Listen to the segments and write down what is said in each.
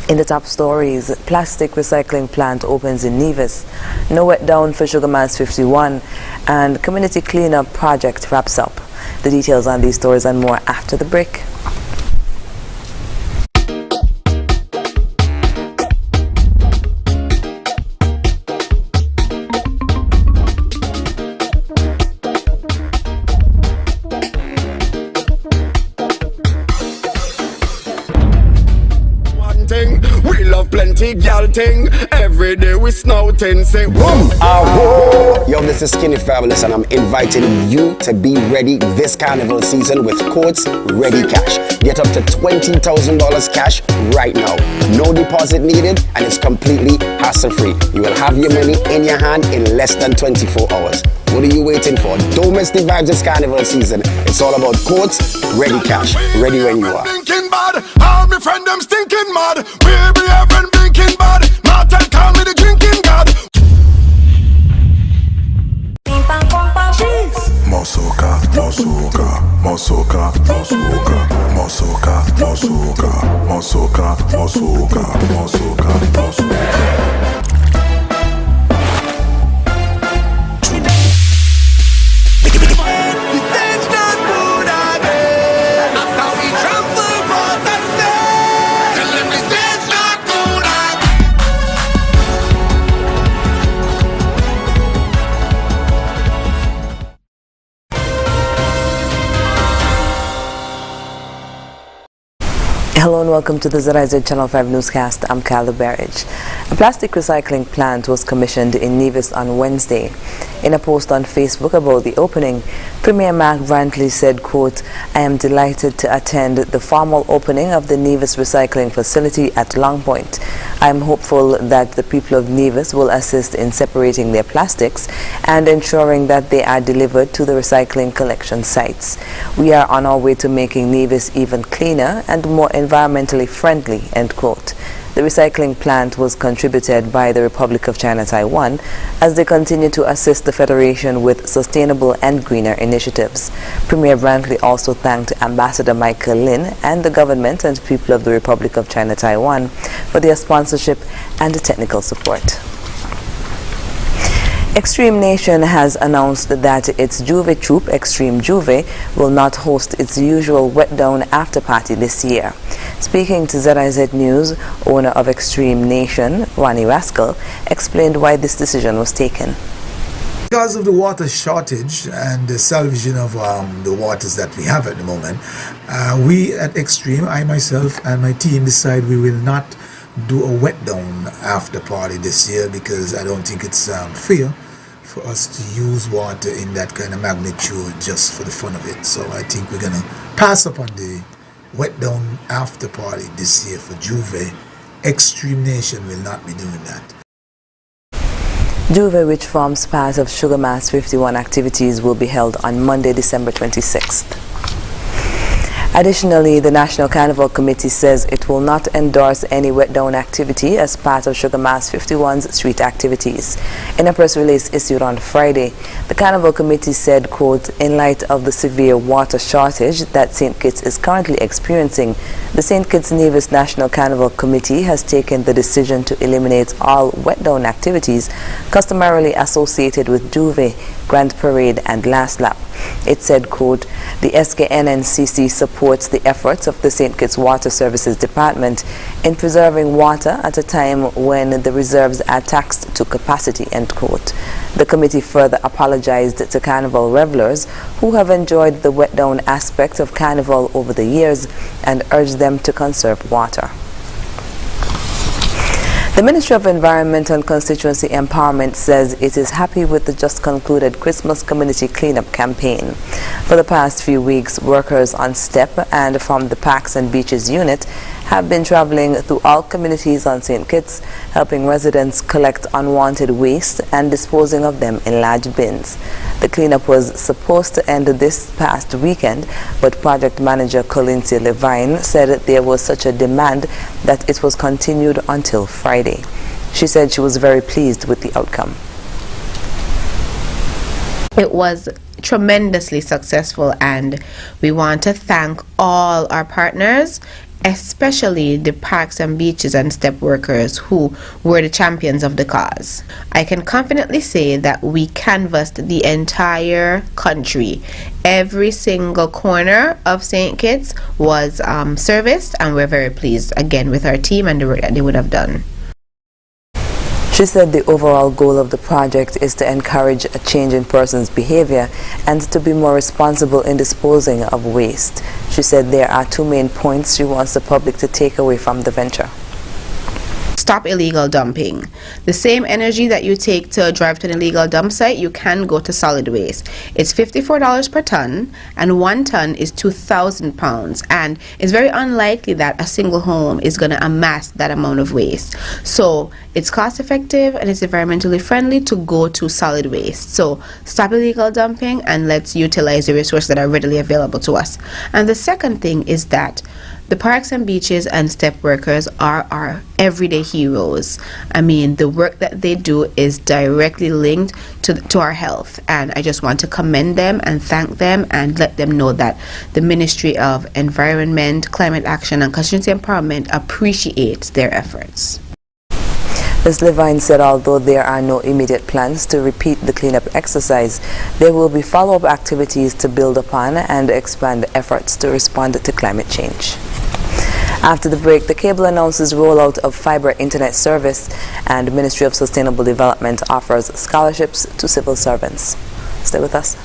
In the top stories, plastic recycling plant opens in Nevis, no wet down for Sugar Mass 51, and community cleanup project wraps up. The details on these stories and more after the break. We love plenty gal ting. Every day we snouting, say boom. Yo, this is Skinny Fabulous, and I'm inviting you to be ready this carnival season with Courts Ready Cash. Get up to $20,000 cash right now. No deposit needed, and it's completely hassle-free. You will have your money in your hand in less than 24 hours. What are you waiting for? Don't miss the vibes this carnival season. It's all about Courts Ready Cash. Ready when you are. Thinking bad, all my friend them stinking mad. We be having thinking bad. Martin call me the drinking god. Mosoka, mosoka, mosoka, mosoka, mosoka, mosoka, mosoka, mosoka, mosoka, mosoka. Hello and welcome to the ZIZ Channel 5 newscast. I'm Caleb Berridge. A plastic recycling plant was commissioned in Nevis on Wednesday. In a post on Facebook about the opening, Premier Mark Brantley said, quote, "I am delighted to attend the formal opening of the Nevis recycling facility at Long Point. I am hopeful that the people of Nevis will assist in separating their plastics and ensuring that they are delivered to the recycling collection sites. We are on our way to making Nevis even cleaner and more environmentally friendly," end quote. The recycling plant was contributed by the Republic of China Taiwan as they continue to assist the Federation with sustainable and greener initiatives. Premier Brantley also thanked Ambassador Michael Lin and the government and people of the Republic of China Taiwan for their sponsorship and technical support. Extreme Nation has announced that its Juve troupe, Extreme Juve, will not host its usual wet down after party this year. Speaking to ZIZ News, owner of Extreme Nation, Ronnie Rascal, explained why this decision was taken. Because of the water shortage and the salvaging of the waters that we have at the moment, we at Extreme, I myself and my team, decide we will not do a wet down after party this year because I don't think it's fair for us to use water in that kind of magnitude just for the fun of it. So I think we're gonna pass up on the wet down after party this year for Juve. Extreme Nation will not be doing that. Juve, which forms part of Sugar Mass 51 activities, will be held on Monday, December 26th. Additionally, the National Carnival Committee says it will not endorse any wet down activity as part of Sugar Mass 51's street activities. In a press release issued on Friday, the Carnival Committee said, quote, "In light of the severe water shortage that St. Kitts is currently experiencing, the St. Kitts Nevis National Carnival Committee has taken the decision to eliminate all wet down activities customarily associated with Juve, Grand Parade and Last Lap." It said, quote, "The SKNNCC supports the efforts of the St. Kitts Water Services Department in preserving water at a time when the reserves are taxed to capacity," end quote. The committee further apologized to Carnival revelers who have enjoyed the wet down aspect of Carnival over the years and urged them to conserve water. The Ministry of Environment and Constituency Empowerment says it is happy with the just concluded Christmas Community Cleanup campaign. For the past few weeks, workers on STEP and from the Parks and Beaches unit have been traveling through all communities on St. Kitts, helping residents collect unwanted waste and disposing of them in large bins. The cleanup was supposed to end this past weekend, but project manager Colintia Levine said there was such a demand that it was continued until Friday. She said she was very pleased with the outcome. It was tremendously successful, and we want to thank all our partners especially the parks and beaches and step workers who were the champions of the cause. I can confidently say that we canvassed the entire country. Every single corner of St. Kitts was serviced, and we're very pleased again with our team and the work that they would have done. She said the overall goal of the project is to encourage a change in persons' behavior and to be more responsible in disposing of waste. She said there are two main points she wants the public to take away from the venture. Stop illegal dumping. The same energy that you take to drive to an illegal dump site, you can go to solid waste. It's $54 per ton, and 1 ton is 2,000 pounds, and it's very unlikely that a single home is going to amass that amount of waste. So it's cost effective and it's environmentally friendly to go to solid waste. So stop illegal dumping and let's utilize the resources that are readily available to us. And the second thing is that the parks and beaches and step workers are our everyday heroes. I mean, the work that they do is directly linked to our health, and I just want to commend them and thank them and let them know that the Ministry of Environment, Climate Action and Constituency Empowerment appreciates their efforts. Ms. Levine said although there are no immediate plans to repeat the cleanup exercise, there will be follow-up activities to build upon and expand efforts to respond to climate change. After the break, the cable announces rollout of fiber internet service, and Ministry of Sustainable Development offers scholarships to civil servants. Stay with us.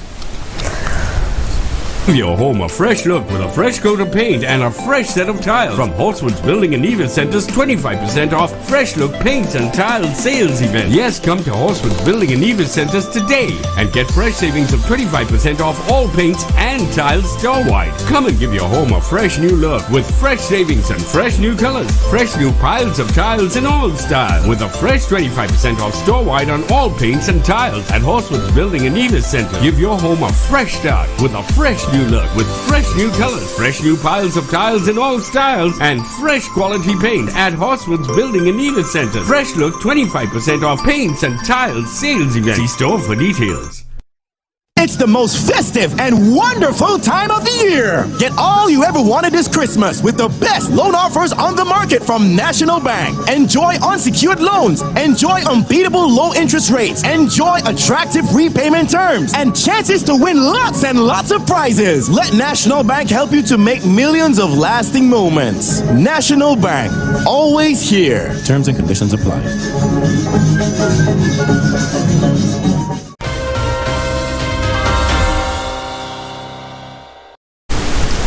Give your home a fresh look with a fresh coat of paint and a fresh set of tiles. From Holtzwood's Building and Nevis Center's 25% off fresh look paints and tiles sales event. Yes, come to Holtzwood's Building and Nevis Centers today and get fresh savings of 25% off all paints and tiles store-wide. Come and give your home a fresh new look with fresh savings and fresh new colors. Fresh new piles of tiles in all styles with a fresh 25% off store-wide on all paints and tiles at Holtzwood's Building and Nevis Center. Give your home a fresh start with a fresh new look with fresh new colors, fresh new piles of tiles in all styles, and fresh quality paint at Horswood's Building and Nevis Center. Fresh look 25% off paints and tiles sales event. See store for details. It's the most festive and wonderful time of the year. Get all you ever wanted this Christmas with the best loan offers on the market from National Bank. Enjoy unsecured loans. Enjoy unbeatable low interest rates. Enjoy attractive repayment terms and chances to win lots and lots of prizes. Let National Bank help you to make millions of lasting moments. National Bank, always here. Terms and conditions apply.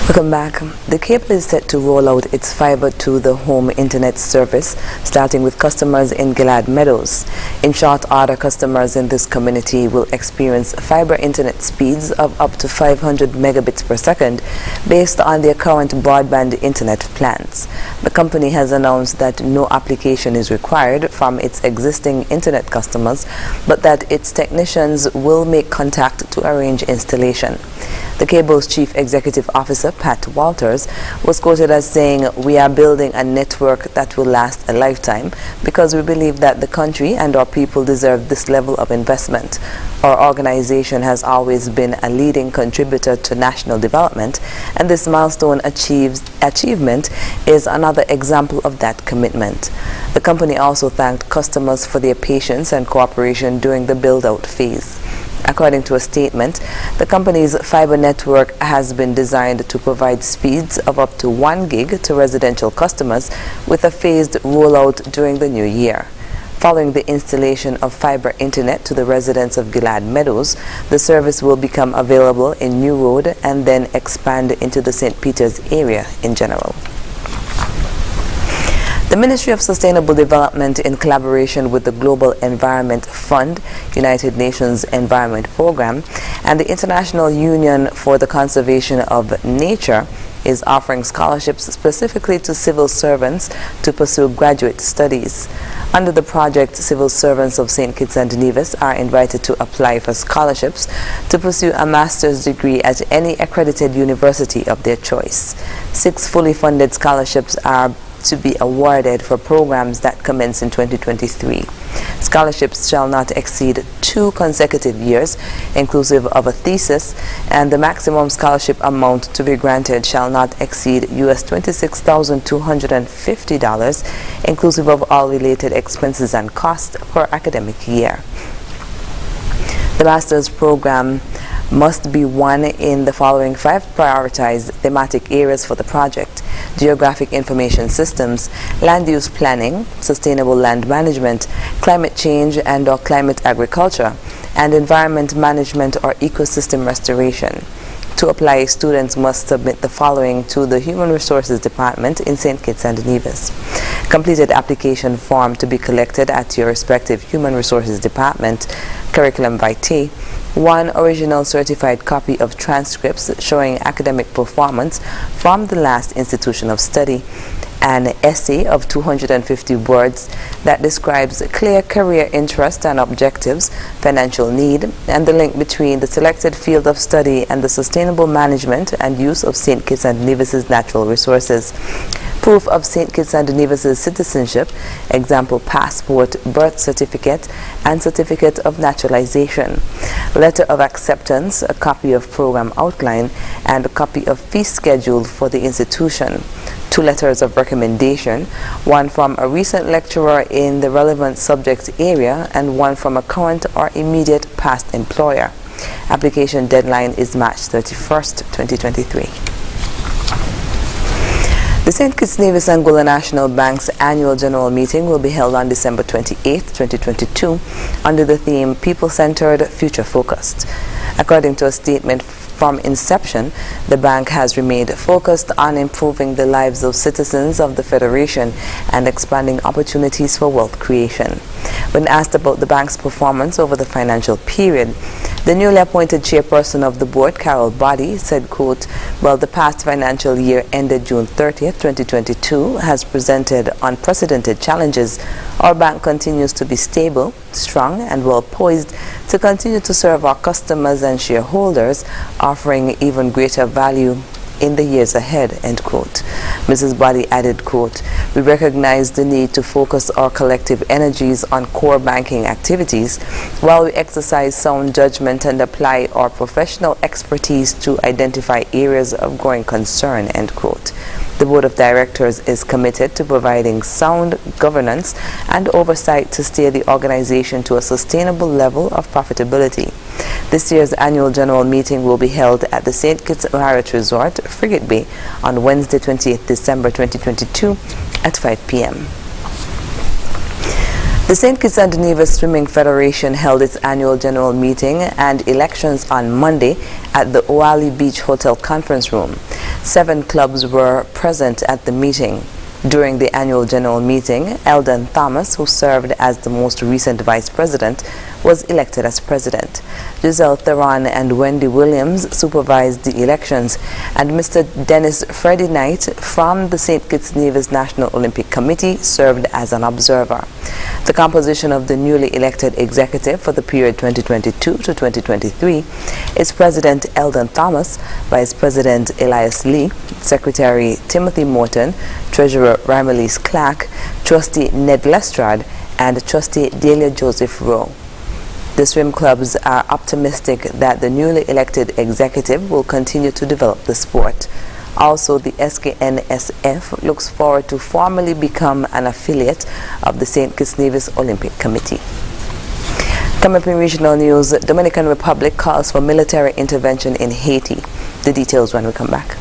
Welcome back. The cable is set to roll out its fiber to the home internet service, starting with customers in Gillard Meadows. In short order, customers in this community will experience fiber internet speeds of up to 500 megabits per second based on their current broadband internet plans. The company has announced that no application is required from its existing internet customers, but that its technicians will make contact to arrange installation. The cable's chief executive officer, Pat Walters, was quoted as saying, "We are building a network that will last a lifetime because we believe that the country and our people deserve this level of investment. Our organization has always been a leading contributor to national development, and this milestone achievement is another example of that commitment." The company also thanked customers for their patience and cooperation during the build-out phase. According to a statement, the company's fiber network has been designed to provide speeds of up to 1 gig to residential customers with a phased rollout during the new year. Following the installation of fiber internet to the residents of Gillard Meadows, the service will become available in New Road and then expand into the St. Peter's area in general. The Ministry of Sustainable Development, in collaboration with the Global Environment Fund, United Nations Environment Program, and the International Union for the Conservation of Nature, is offering scholarships specifically to civil servants to pursue graduate studies. Under the project, civil servants of St. Kitts and Nevis are invited to apply for scholarships to pursue a master's degree at any accredited university of their choice. 6 fully funded scholarships are to be awarded for programs that commence in 2023. Scholarships shall not exceed 2 consecutive years, inclusive of a thesis, and the maximum scholarship amount to be granted shall not exceed US $26,250, inclusive of all related expenses and costs per academic year. The master's program must be one in the following 5 prioritized thematic areas for the project: geographic information systems, land use planning, sustainable land management, climate change and/or climate agriculture, and environment management or ecosystem restoration. To apply, students must submit the following to the Human Resources Department in St. Kitts and Nevis. Completed application form to be collected at your respective Human Resources Department, curriculum vitae, 1 original certified copy of transcripts showing academic performance from the last institution of study, an essay of 250 words that describes clear career interest and objectives, financial need, and the link between the selected field of study and the sustainable management and use of St. Kitts and Nevis's natural resources. Proof of St. Kitts and Nevis's citizenship, example passport, birth certificate, and certificate of naturalization. Letter of acceptance, a copy of program outline, and a copy of fee schedule for the institution. 2 letters of recommendation, 1 from a recent lecturer in the relevant subject area and 1 from a current or immediate past employer. Application deadline is March 31st, 2023. The St. Kitts Nevis Angola National Bank's annual general meeting will be held on December 28, 2022, under the theme People-Centered, Future-Focused. According to a statement from inception, the bank has remained focused on improving the lives of citizens of the Federation and expanding opportunities for wealth creation. When asked about the bank's performance over the financial period, the newly appointed chairperson of the board, Carol Body, said, quote, "Well, the past financial year ended June 30th, 2022, has presented unprecedented challenges. Our bank continues to be stable, strong, and well poised to continue to serve our customers and shareholders, offering even greater value in the years ahead," end quote. Mrs. Body added, quote, "We recognize the need to focus our collective energies on core banking activities while we exercise sound judgment and apply our professional expertise to identify areas of growing concern," end quote. The Board of Directors is committed to providing sound governance and oversight to steer the organization to a sustainable level of profitability. This year's annual general meeting will be held at the St. Kitts Marriott Resort, Frigate Bay, on Wednesday, 28th December 2022 at 5 p.m. The St. Kitts and Nevis Swimming Federation held its annual general meeting and elections on Monday at the Oali Beach Hotel Conference Room. 7 clubs were present at the meeting. During the annual general meeting, Eldon Thomas, who served as the most recent vice president, was elected as president. Giselle Theron and Wendy Williams supervised the elections, and Mr. Dennis Freddie Knight from the St. Kitts Nevis National Olympic Committee served as an observer. The composition of the newly elected executive for the period 2022 to 2023 is President Eldon Thomas, Vice President Elias Lee, Secretary Timothy Morton, Treasurer Ramelis Clark, Trustee Ned Lestrade, and Trustee Delia Joseph Rowe. The swim clubs are optimistic that the newly elected executive will continue to develop the sport. Also, the SKNSF looks forward to formally become an affiliate of the St. Kitts Nevis Olympic Committee. Coming up in regional news, Dominican Republic calls for military intervention in Haiti. The details when we come back.